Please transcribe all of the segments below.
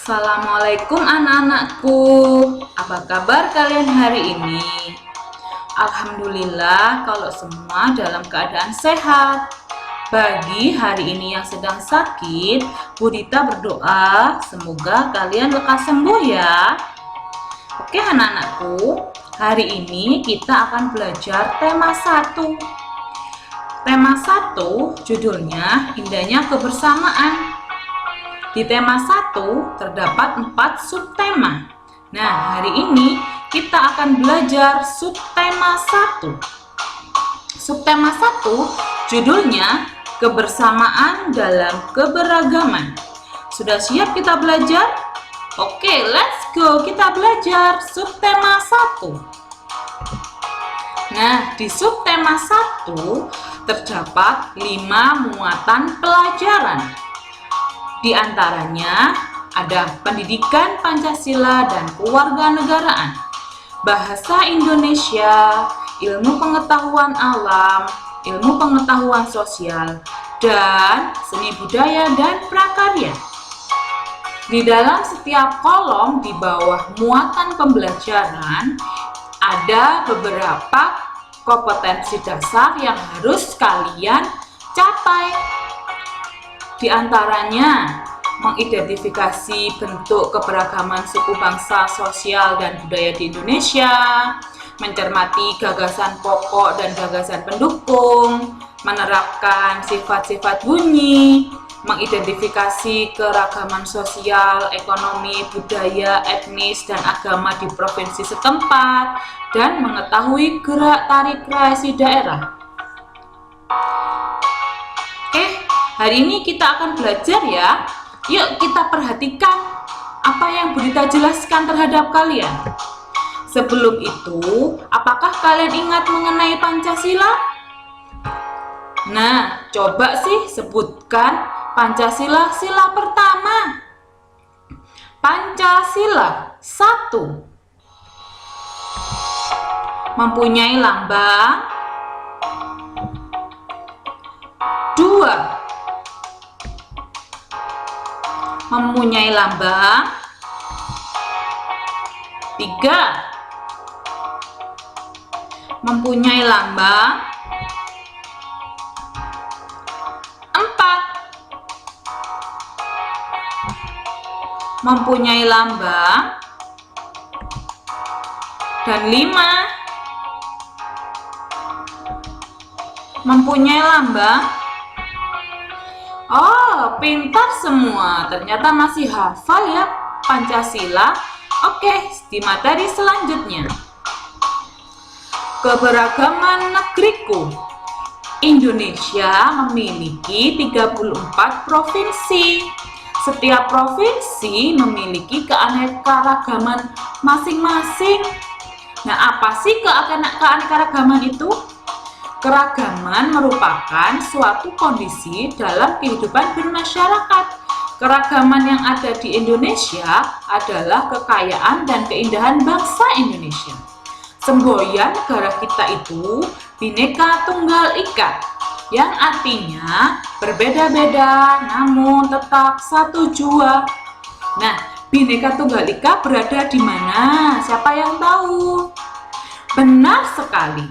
Assalamualaikum anak-anakku. Apa kabar kalian hari ini? Alhamdulillah kalau semua dalam keadaan sehat. Bagi hari ini yang sedang sakit, Bu Dita berdoa semoga kalian lekas sembuh ya. Oke anak-anakku, hari ini kita akan belajar tema 1. Tema 1 judulnya Indahnya Kebersamaan. Di tema 1 terdapat 4 subtema. Nah, hari ini kita akan belajar subtema 1. Subtema 1 judulnya Kebersamaan dalam Keberagaman. Sudah siap kita belajar? Oke, let's go. Kita belajar subtema 1. Nah, di subtema 1 terdapat 5 muatan pelajaran. Di antaranya ada pendidikan Pancasila dan kewarganegaraan, bahasa Indonesia, ilmu pengetahuan alam, ilmu pengetahuan sosial, dan seni budaya dan prakarya. Di dalam setiap kolom di bawah muatan pembelajaran ada beberapa kompetensi dasar yang harus kalian capai. Di antaranya, mengidentifikasi bentuk keberagaman suku bangsa, sosial, dan budaya di Indonesia, mencermati gagasan pokok dan gagasan pendukung, menerapkan sifat-sifat bunyi, mengidentifikasi keragaman sosial, ekonomi, budaya, etnis, dan agama di provinsi setempat, dan mengetahui gerak-tarik kreasi daerah. Hari ini kita akan belajar ya. Yuk kita perhatikan apa yang Bu Dita jelaskan terhadap kalian. Sebelum itu, apakah kalian ingat mengenai Pancasila? Nah, coba sih sebutkan Pancasila sila pertama. Pancasila 1. Mempunyai lambang. 2. Mempunyai lambang. 3. Mempunyai lambang. 4. Mempunyai lambang. Dan 5. Mempunyai lambang. Oh, pintar semua. Ternyata masih hafal ya Pancasila. Oke, di materi selanjutnya. Keberagaman negeriku. Indonesia memiliki 34 provinsi. Setiap provinsi memiliki keanekaragaman masing-masing. Nah, apa sih keanekaragaman itu? Keragaman merupakan suatu kondisi dalam kehidupan bermasyarakat. Keragaman yang ada di Indonesia adalah kekayaan dan keindahan bangsa Indonesia. Semboyan negara kita itu Bhinneka Tunggal Ika, yang artinya berbeda-beda namun tetap satu jua. Nah, Bhinneka Tunggal Ika berada di mana? Siapa yang tahu? Benar sekali.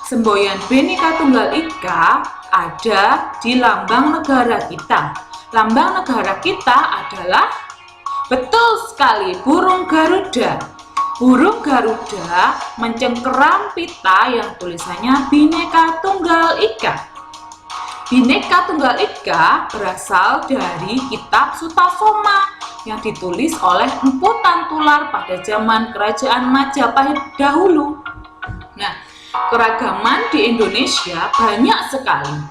Semboyan Bhinneka Tunggal Ika ada di lambang negara kita. Lambang negara kita adalah, betul sekali, burung Garuda. Burung Garuda mencengkeram pita yang tulisannya Bhinneka Tunggal Ika. Bhinneka Tunggal Ika berasal dari kitab Sutasoma yang ditulis oleh Empu Tantular pada zaman Kerajaan Majapahit dahulu. Nah, keragaman di Indonesia banyak sekali.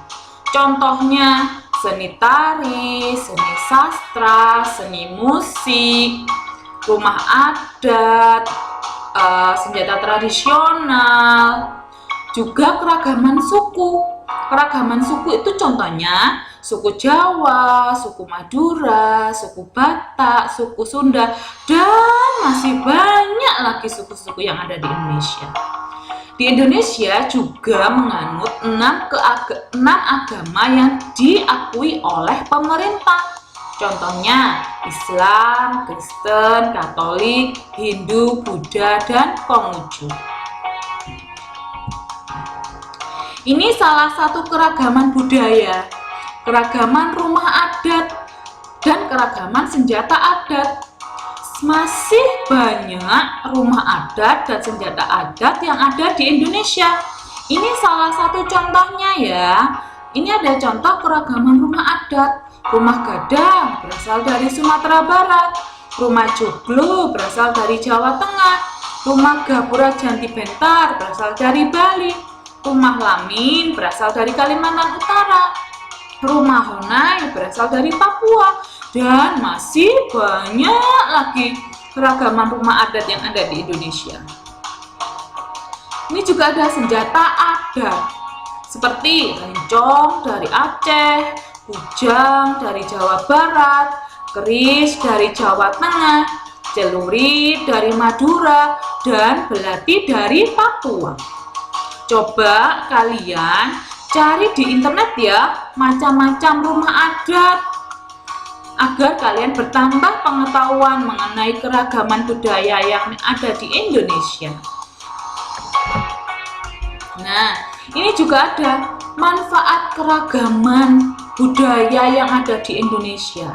Contohnya seni tari, seni sastra, seni musik, rumah adat, senjata tradisional, juga keragaman suku. Keragaman suku itu contohnya suku Jawa, suku Madura, suku Batak, suku Sunda, dan masih banyak lagi suku-suku yang ada di Indonesia. Di Indonesia juga menganut 6 agama yang diakui oleh pemerintah. Contohnya Islam, Kristen, Katolik, Hindu, Buddha, dan Konghucu. Ini salah satu keragaman budaya, keragaman rumah adat, dan keragaman senjata adat. Masih banyak rumah adat dan senjata adat yang ada di Indonesia. Ini salah satu contohnya ya. Ini ada contoh keragaman rumah adat. Rumah Gadang berasal dari Sumatera Barat. Rumah Joglo berasal dari Jawa Tengah. Rumah Gapura Janti Bentar berasal dari Bali. Rumah Lamin berasal dari Kalimantan Utara. Rumah Honai berasal dari Papua. Dan masih banyak lagi keragaman rumah adat yang ada di Indonesia. Ini juga ada senjata adat seperti lencong dari Aceh, bujang dari Jawa Barat, keris dari Jawa Tengah, celurit dari Madura, dan belati dari Papua. Coba kalian cari di internet ya, macam-macam rumah adat, agar kalian bertambah pengetahuan mengenai keragaman budaya yang ada di Indonesia. Nah, ini juga ada manfaat keragaman budaya yang ada di Indonesia.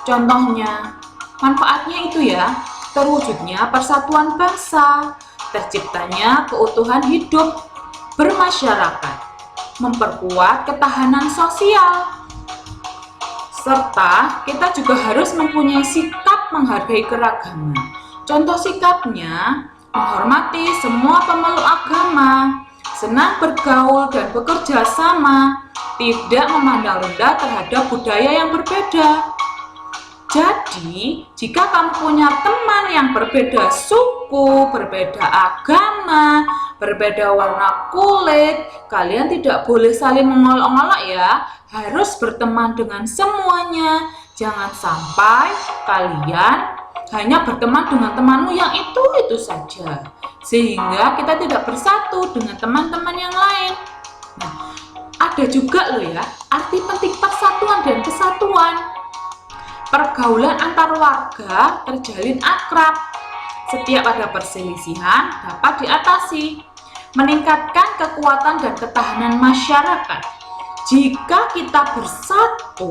Contohnya, manfaatnya itu ya, terwujudnya persatuan bangsa, terciptanya keutuhan hidup bermasyarakat, memperkuat ketahanan sosial, serta kita juga harus mempunyai sikap menghargai keragaman. Contoh sikapnya, menghormati semua pemeluk agama, senang bergaul dan bekerja sama, tidak memandang rendah terhadap budaya yang berbeda. Jadi, jika kamu punya teman yang berbeda suku, berbeda agama, berbeda warna kulit, kalian tidak boleh saling mengolok-olok ya. Harus berteman dengan semuanya. Jangan sampai kalian hanya berteman dengan temanmu yang itu saja, sehingga kita tidak bersatu dengan teman-teman yang lain. Nah, ada juga loh ya, arti penting persatuan dan kesatuan. Pergaulan antar warga terjalin akrab. Setiap ada perselisihan dapat diatasi, meningkatkan kekuatan dan ketahanan masyarakat. Jika kita bersatu,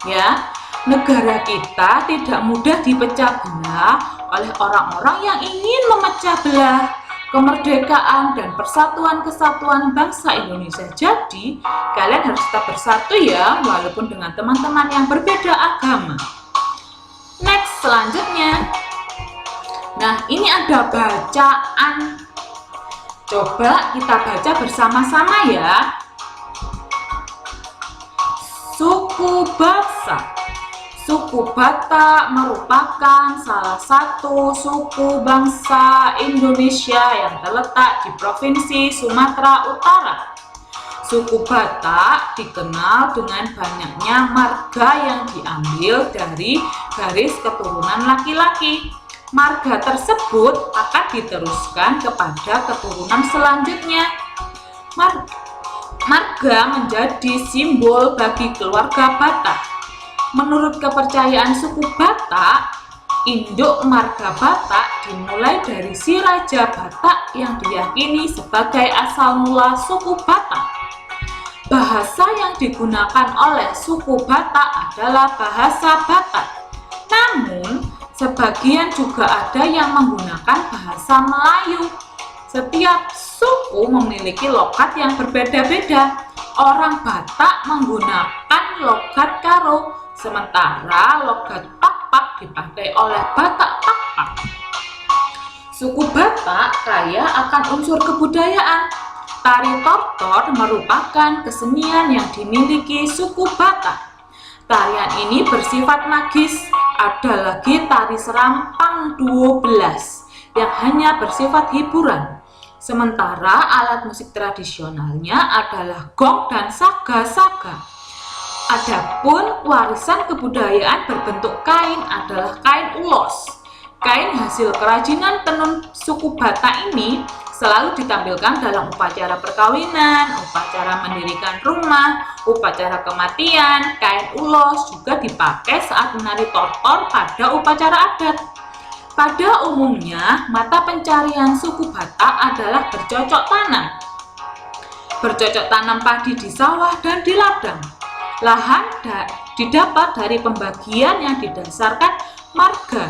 ya, negara kita tidak mudah dipecah belah oleh orang-orang yang ingin memecah belah kemerdekaan dan persatuan-kesatuan bangsa Indonesia. Jadi, kalian harus tetap bersatu ya, walaupun dengan teman-teman yang berbeda agama. Next, selanjutnya. Nah, ini ada bacaan. Coba kita baca bersama-sama ya. Suku Batak. Suku Batak merupakan salah satu suku bangsa Indonesia yang terletak di Provinsi Sumatera Utara. Suku Batak dikenal dengan banyaknya marga yang diambil dari garis keturunan laki-laki. Marga tersebut akan diteruskan kepada keturunan selanjutnya. Marga menjadi simbol bagi keluarga Batak. Menurut kepercayaan suku Batak, induk marga Batak dimulai dari si Raja Batak yang diyakini sebagai asal mula suku Batak. Bahasa yang digunakan oleh suku Batak adalah bahasa Batak. Namun, sebagian juga ada yang menggunakan bahasa Melayu. Setiap suku memiliki logat yang berbeda-beda. Orang Batak menggunakan logat Karo, sementara logat Pakpak dipakai oleh Batak Pakpak. Suku Batak kaya akan unsur kebudayaan. Tari tortor merupakan kesenian yang dimiliki suku Batak. Tarian ini bersifat magis. Ada lagi tari serampang 12 yang hanya bersifat hiburan. Sementara alat musik tradisionalnya adalah gong dan saga-saga. Adapun warisan kebudayaan berbentuk kain adalah kain ulos. Kain hasil kerajinan tenun suku Batak ini selalu ditampilkan dalam upacara perkawinan, upacara mendirikan rumah, upacara kematian. Kain ulos juga dipakai saat menari tortor pada upacara adat. Pada umumnya, mata pencarian suku Batak adalah bercocok tanam. Bercocok tanam padi di sawah dan di ladang. Lahan didapat dari pembagian yang didasarkan marga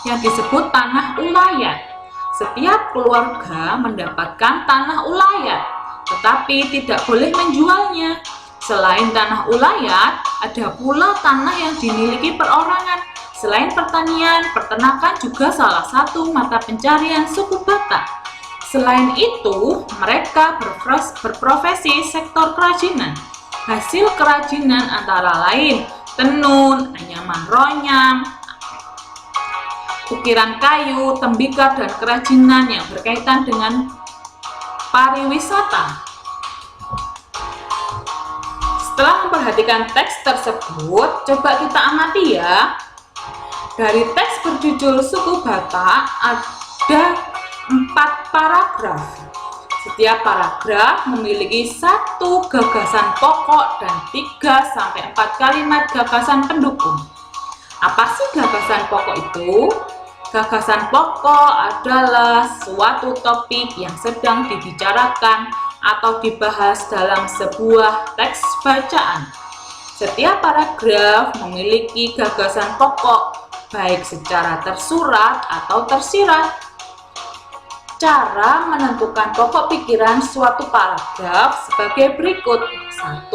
yang disebut tanah ulayat. Setiap keluarga mendapatkan tanah ulayat, tetapi tidak boleh menjualnya. Selain tanah ulayat, ada pula tanah yang dimiliki perorangan. Selain pertanian, peternakan juga salah satu mata pencarian suku Batak. Selain itu, mereka berprofesi sektor kerajinan. Hasil kerajinan antara lain tenun, anyaman ronyang, ukiran kayu, tembikar, dan kerajinan yang berkaitan dengan pariwisata. Setelah memperhatikan teks tersebut, coba kita amati ya. Dari teks berjudul Suku Batak ada 4 paragraf. Setiap paragraf memiliki 1 gagasan pokok dan 3-4 kalimat gagasan pendukung. Apa sih gagasan pokok itu? Gagasan pokok adalah suatu topik yang sedang dibicarakan atau dibahas dalam sebuah teks bacaan. Setiap paragraf memiliki gagasan pokok, baik secara tersurat atau tersirat. Cara menentukan pokok pikiran suatu paragraf sebagai berikut. 1.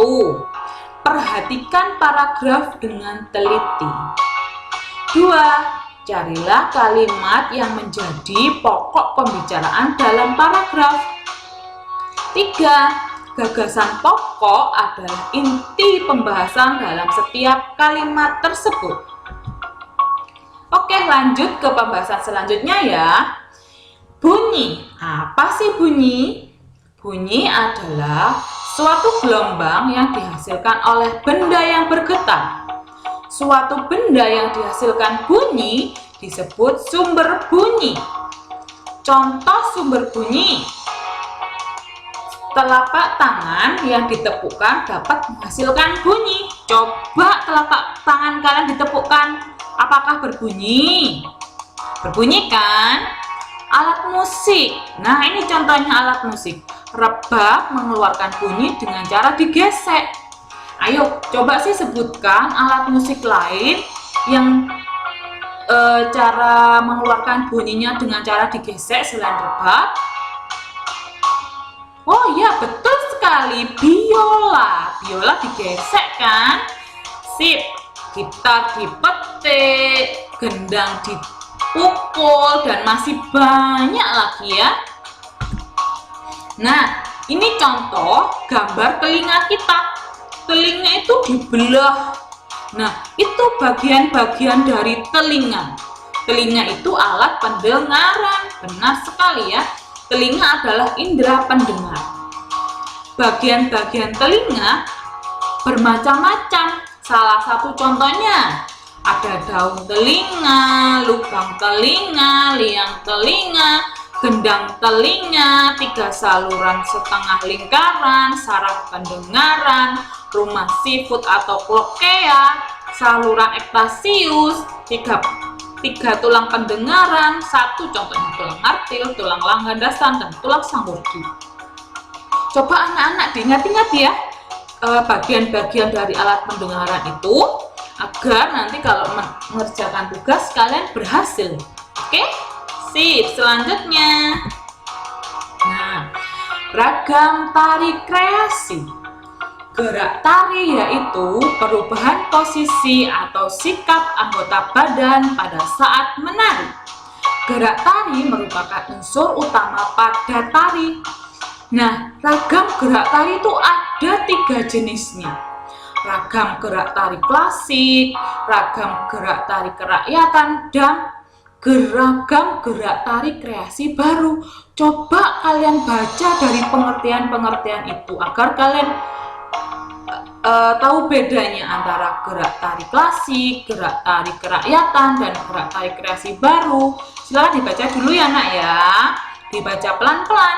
Perhatikan paragraf dengan teliti. 2. Carilah kalimat yang menjadi pokok pembicaraan dalam paragraf. 3. Gagasan pokok adalah inti pembahasan dalam setiap kalimat tersebut. Oke, lanjut ke pembahasan selanjutnya ya. Bunyi. Apa sih bunyi? Bunyi adalah suatu gelombang yang dihasilkan oleh benda yang bergetar. Suatu benda yang dihasilkan bunyi disebut sumber bunyi. Contoh sumber bunyi. Telapak tangan yang ditepukkan dapat menghasilkan bunyi. Coba telapak tangan kalian ditepukkan, apakah berbunyi? Berbunyi kan? Alat musik. Nah, ini contohnya alat musik. Rebab mengeluarkan bunyi dengan cara digesek. Ayo, coba sih sebutkan alat musik lain yang cara mengeluarkan bunyinya dengan cara digesek selain rebab. Oh iya, betul sekali. Biola. Biola digesek kan? Sip. Gitar dipetik, gendang dipukul, dan masih banyak lagi ya. Nah, ini contoh gambar telinga kita. Telinga itu dibelah. Nah, itu bagian-bagian dari telinga. Telinga itu alat pendengaran. Benar sekali ya. Telinga adalah indera pendengar. Bagian-bagian telinga bermacam-macam. Salah satu contohnya ada daun telinga, lubang telinga, liang telinga, gendang telinga, 3 saluran setengah lingkaran, saraf pendengaran, rumah sifut atau klokea, saluran ektasius, 3 tulang pendengaran, 1 contohnya tulang artil, tulang landasan, dan tulang sanggurdi. Coba anak-anak diingat-ingat ya bagian-bagian dari alat pendengaran itu, agar nanti kalau mengerjakan tugas kalian berhasil. Oke? Sip, selanjutnya. Nah, ragam tari kreasi. Gerak tari yaitu perubahan posisi atau sikap anggota badan pada saat menari. Gerak tari merupakan unsur utama pada tari. Nah, ragam gerak tari itu ada 3 jenisnya. Ragam gerak tari klasik, ragam gerak tari kerakyatan, dan ragam gerak tari kreasi baru. Coba kalian baca dari pengertian-pengertian itu agar kalian tahu bedanya antara gerak tari klasik, gerak tari kerakyatan, dan gerak tari kreasi baru. Silahkan dibaca dulu ya nak ya. dibaca pelan-pelan.